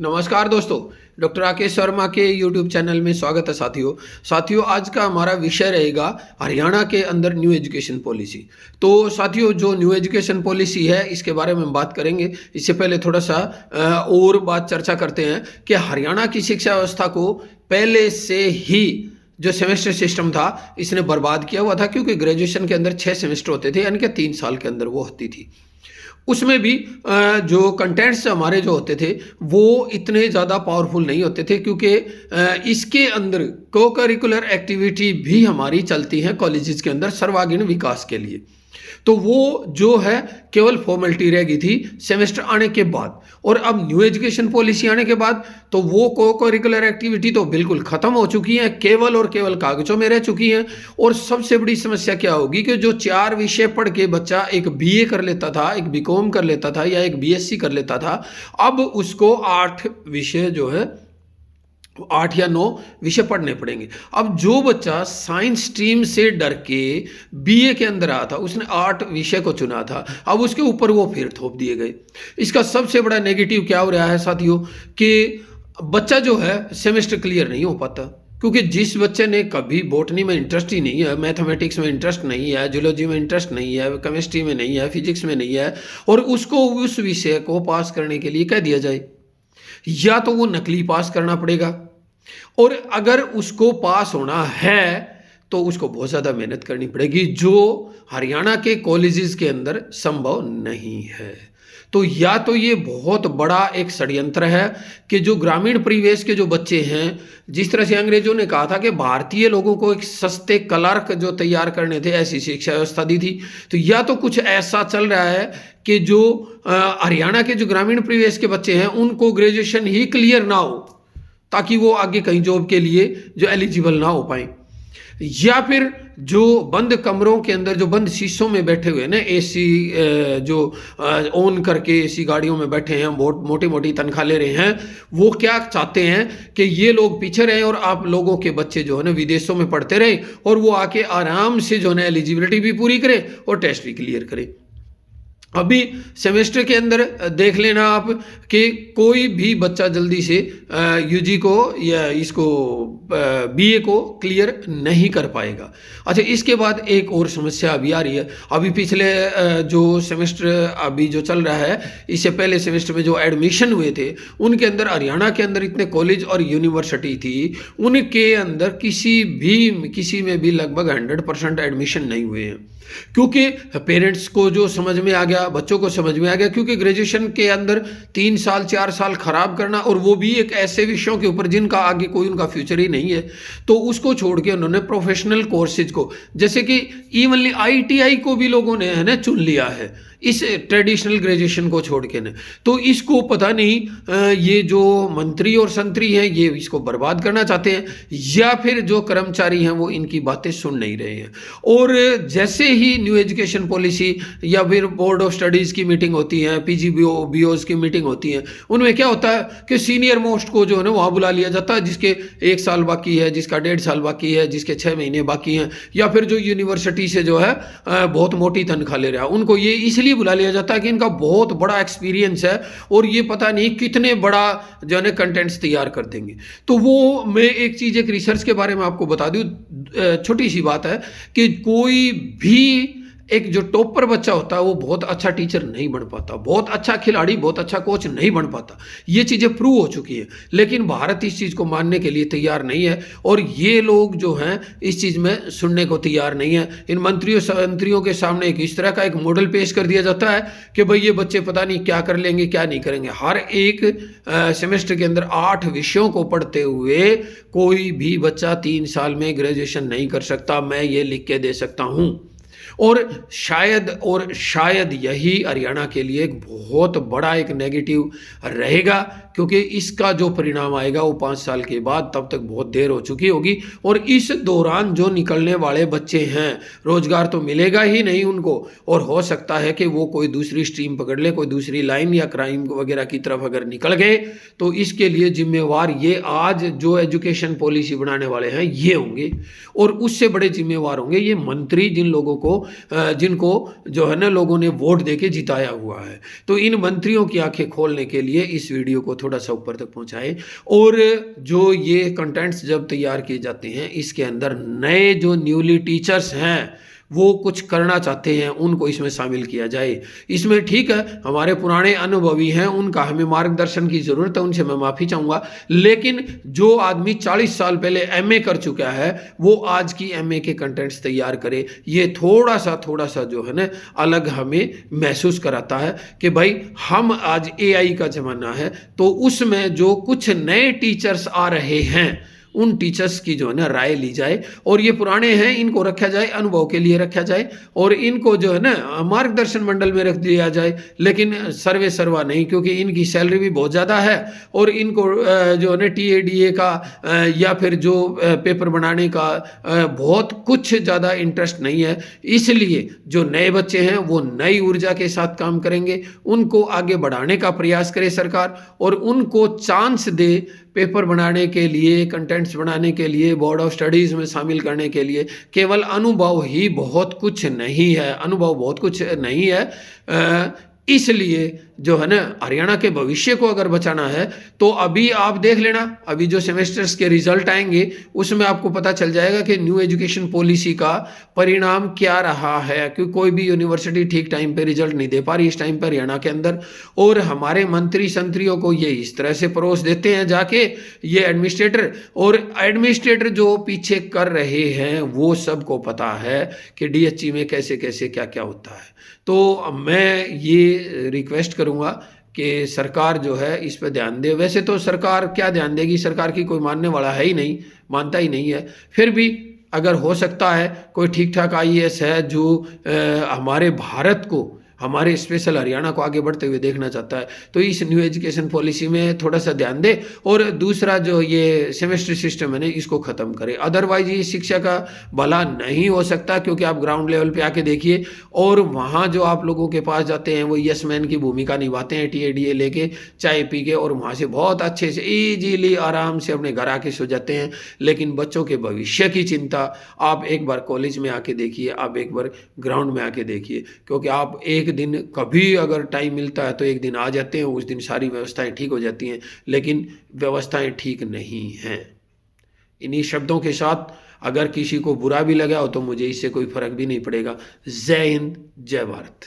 नमस्कार दोस्तों, डॉक्टर राकेश शर्मा के यूट्यूब चैनल में स्वागत है साथियों आज का हमारा विषय रहेगा हरियाणा के अंदर न्यू एजुकेशन पॉलिसी। तो साथियों, जो न्यू एजुकेशन पॉलिसी है इसके बारे में हम बात करेंगे। इससे पहले थोड़ा सा और बात चर्चा करते हैं कि हरियाणा की शिक्षा व्यवस्था को पहले से ही जो सेमेस्टर सिस्टम था इसने बर्बाद किया हुआ था, क्योंकि ग्रेजुएशन के अंदर 6 सेमेस्टर होते थे, यानी कि 3 साल के अंदर वो होती थी। उसमें भी जो कंटेंट्स हमारे जो होते थे वो इतने ज़्यादा पावरफुल नहीं होते थे, क्योंकि इसके अंदर को करिकुलर एक्टिविटी भी हमारी चलती हैं कॉलेजेस के अंदर सर्वांगीण विकास के लिए। तो वो जो है केवल फॉर्मेलिटी रह गई थी सेमेस्टर आने के बाद। और अब न्यू एजुकेशन पॉलिसी आने के बाद तो वो को करिकुलर एक्टिविटी तो बिल्कुल ख़त्म हो चुकी हैं, केवल और केवल कागजों में रह चुकी हैं। और सबसे बड़ी समस्या क्या होगी कि जो 4 विषय पढ़ के बच्चा एक बीए कर लेता था, एक बीकॉम कर लेता था या एक बीएससी कर लेता था, अब उसको 8 विषय जो है 8 या 9 विषय पढ़ने पड़ेंगे। अब जो बच्चा साइंस स्ट्रीम से डर के बीए के अंदर आया था, उसने 8 विषय को चुना था, अब उसके ऊपर वो फिर थोप दिए गए। इसका सबसे बड़ा नेगेटिव क्या हो रहा है साथियों कि बच्चा जो है सेमेस्टर क्लियर नहीं हो पाता, क्योंकि जिस बच्चे ने कभी बॉटनी में इंटरेस्ट ही नहीं है, मैथमेटिक्स में इंटरेस्ट नहीं है, जूलॉजी में इंटरेस्ट नहीं है, केमिस्ट्री में नहीं है, फिजिक्स में नहीं है, और उसको उस विषय को पास करने के लिए कह दिया जाए, या तो वो नकली पास करना पड़ेगा, और अगर उसको पास होना है तो उसको बहुत ज़्यादा मेहनत करनी पड़ेगी, जो हरियाणा के कॉलेजेस के अंदर संभव नहीं है। तो या तो ये बहुत बड़ा एक षड्यंत्र है कि जो ग्रामीण परिवेश के जो बच्चे हैं, जिस तरह से अंग्रेजों ने कहा था कि भारतीय लोगों को एक सस्ते क्लर्क जो तैयार करने थे, ऐसी शिक्षा व्यवस्था दी थी। तो या तो कुछ ऐसा चल रहा है कि जो हरियाणा के जो ग्रामीण परिवेश के बच्चे हैं उनको ग्रेजुएशन ही क्लियर ना हो, ताकि वो आगे कहीं जॉब के लिए जो एलिजिबल ना हो पाए, या फिर जो बंद कमरों के अंदर, जो बंद शीशों में बैठे हुए ना, एसी जो ऑन करके एसी गाड़ियों में बैठे हैं, बहुत मोटी मोटी तनख्वाह ले रहे हैं, वो क्या चाहते हैं कि ये लोग पीछे रहें और आप लोगों के बच्चे जो है ना विदेशों में पढ़ते रहें, और वो आके आराम से जो है ना एलिजिबिलिटी भी पूरी करें और टेस्ट भी क्लियर करें। अभी सेमेस्टर के अंदर देख लेना आप कि कोई भी बच्चा जल्दी से यूजी को या इसको बीए को क्लियर नहीं कर पाएगा। अच्छा, इसके बाद एक और समस्या अभी आ रही है। अभी पिछले जो सेमेस्टर अभी जो चल रहा है, इससे पहले सेमेस्टर में जो एडमिशन हुए थे उनके अंदर हरियाणा के अंदर इतने कॉलेज और यूनिवर्सिटी थी, उनके अंदर किसी में भी लगभग 100% एडमिशन नहीं हुए हैं, क्योंकि पेरेंट्स को जो समझ में आ गया, बच्चों को समझ में आ गया, क्योंकि ग्रेजुएशन के अंदर 3 साल 4 साल खराब करना, और वो भी एक ऐसे विषयों के ऊपर जिनका आगे कोई उनका फ्यूचर ही नहीं है, तो उसको छोड़ के उन्होंने प्रोफेशनल कोर्सेज को, जैसे कि इवनली आईटीआई को भी लोगों ने है ना चुन लिया है इस ट्रेडिशनल ग्रेजुएशन को छोड़ के ने। तो इसको पता नहीं ये जो मंत्री और संतरी हैं ये इसको बर्बाद करना चाहते हैं, या फिर जो कर्मचारी हैं वो इनकी बातें सुन नहीं रहे हैं। और जैसे ही न्यू एजुकेशन पॉलिसी या फिर बोर्ड ऑफ स्टडीज़ की मीटिंग होती है, पीजीबीओज की मीटिंग होती है, उनमें क्या होता है कि सीनियर मोस्ट को जो है ना वहाँ बुला लिया जाता है, जिसके 1 साल बाकी है, जिसका 1.5 साल बाकी है, जिसके 6 महीने बाकी हैं, या फिर जो यूनिवर्सिटी से जो है बहुत मोटी तनख्वाह ले रहा है, उनको ये इसलिए बुला लिया जाता है कि इनका बहुत बड़ा एक्सपीरियंस है और ये पता नहीं कितने बड़ा जो है कंटेंट्स तैयार कर देंगे। तो वो मैं एक चीज़, एक रिसर्च के बारे में आपको बता दूं, छोटी सी बात है कि कोई भी एक जो टॉपर बच्चा होता है वो बहुत अच्छा टीचर नहीं बन पाता, बहुत अच्छा खिलाड़ी, बहुत अच्छा कोच नहीं बन पाता। ये चीज़ें प्रूव हो चुकी है, लेकिन भारत इस चीज़ को मानने के लिए तैयार नहीं है, और ये लोग जो हैं इस चीज़ में सुनने को तैयार नहीं है। इन मंत्रियों के सामने एक इस तरह का एक मॉडल पेश कर दिया जाता है कि भाई ये बच्चे पता नहीं क्या कर लेंगे क्या नहीं करेंगे। हर एक सेमेस्टर के अंदर 8 विषयों को पढ़ते हुए कोई भी बच्चा 3 साल में ग्रेजुएशन नहीं कर सकता, मैं ये लिख के दे सकता हूँ। और शायद यही हरियाणा के लिए एक बहुत बड़ा एक नेगेटिव रहेगा, क्योंकि इसका जो परिणाम आएगा वो 5 साल के बाद, तब तक बहुत देर हो चुकी होगी, और इस दौरान जो निकलने वाले बच्चे हैं रोजगार तो मिलेगा ही नहीं उनको, और हो सकता है कि वो कोई दूसरी स्ट्रीम पकड़ ले, कोई दूसरी लाइन या क्राइम वगैरह की तरफ अगर निकल गए, तो इसके लिए जिम्मेवार ये आज जो एजुकेशन पॉलिसी बनाने वाले हैं ये होंगे, और उससे बड़े जिम्मेवार होंगे ये मंत्री, जिन लोगों को जिनको जो है ना लोगों ने वोट देके जिताया हुआ है। तो इन मंत्रियों की आंखें खोलने के लिए इस वीडियो को थोड़ा सा ऊपर तक पहुंचाएं। और जो ये कंटेंट्स जब तैयार किए जाते हैं, इसके अंदर नए जो न्यूली टीचर्स हैं वो कुछ करना चाहते हैं, उनको इसमें शामिल किया जाए। इसमें ठीक है, हमारे पुराने अनुभवी हैं, उनका हमें मार्गदर्शन की ज़रूरत है, उनसे मैं माफ़ी चाहूँगा। लेकिन जो आदमी 40 साल पहले एमए कर चुका है वो आज की एमए के कंटेंट्स तैयार करे, ये थोड़ा सा जो है ना अलग हमें महसूस कराता है कि भाई हम आज एआई का ज़माना है, तो उसमें जो कुछ नए टीचर्स आ रहे हैं उन टीचर्स की जो है ना राय ली जाए, और ये पुराने हैं इनको रखा जाए, अनुभव के लिए रखा जाए, और इनको जो है ना मार्गदर्शन मंडल में रख दिया जाए, लेकिन सर्वे सर्वा नहीं, क्योंकि इनकी सैलरी भी बहुत ज़्यादा है और इनको जो है ना टीएडीए का या फिर जो पेपर बनाने का बहुत कुछ ज़्यादा इंटरेस्ट नहीं है। इसलिए जो नए बच्चे हैं वो नई ऊर्जा के साथ काम करेंगे, उनको आगे बढ़ाने का प्रयास करे सरकार, और उनको चांस दे पेपर बनाने के लिए, कंटेंट्स बनाने के लिए, बोर्ड ऑफ स्टडीज़ में शामिल करने के लिए। केवल अनुभव ही बहुत कुछ नहीं है, अनुभव बहुत कुछ नहीं है। इसलिए जो है ना हरियाणा के भविष्य को अगर बचाना है तो अभी आप देख लेना, अभी जो सेमेस्टर्स के रिजल्ट आएंगे उसमें आपको पता चल जाएगा कि न्यू एजुकेशन पॉलिसी का परिणाम क्या रहा है, क्योंकि कोई भी यूनिवर्सिटी ठीक टाइम पे रिजल्ट नहीं दे पा रही इस टाइम पर हरियाणा के अंदर। और हमारे मंत्री संत्रियों को ये इस तरह से परोस देते हैं जाके ये एडमिनिस्ट्रेटर, और एडमिनिस्ट्रेटर जो पीछे कर रहे हैं वो सबको पता है कि डीएचई में कैसे कैसे क्या क्या होता है। तो मैं ये रिक्वेस्ट करूँगा कि सरकार जो है इस पर ध्यान दे। वैसे तो सरकार क्या ध्यान देगी, सरकार की कोई मानने वाला है ही नहीं, मानता ही नहीं है। फिर भी अगर हो सकता है कोई ठीक ठाक आईएएस है जो हमारे भारत को, हमारे स्पेशल हरियाणा को आगे बढ़ते हुए देखना चाहता है, तो इस न्यू एजुकेशन पॉलिसी में थोड़ा सा ध्यान दे, और दूसरा जो ये सेमेस्टर सिस्टम है ना इसको ख़त्म करे। अदरवाइज ये शिक्षा का भला नहीं हो सकता, क्योंकि आप ग्राउंड लेवल पे आके देखिए, और वहाँ जो आप लोगों के पास जाते हैं वो यस मैन की भूमिका निभाते हैं, टीएडीए लेके चाय पी के, और वहाँ से बहुत अच्छे से ईजीली आराम से अपने घर आके सो जाते हैं। लेकिन बच्चों के भविष्य की चिंता आप एक बार कॉलेज में आके देखिए, आप एक बार ग्राउंड में आके देखिए, क्योंकि आप एक दिन कभी अगर टाइम मिलता है तो एक दिन आ जाते हैं, उस दिन सारी व्यवस्थाएं ठीक हो जाती हैं, लेकिन व्यवस्थाएं ठीक नहीं हैं। इन्हीं शब्दों के साथ अगर किसी को बुरा भी लगा हो तो मुझे इससे कोई फर्क भी नहीं पड़ेगा। जय हिंद, जय भारत।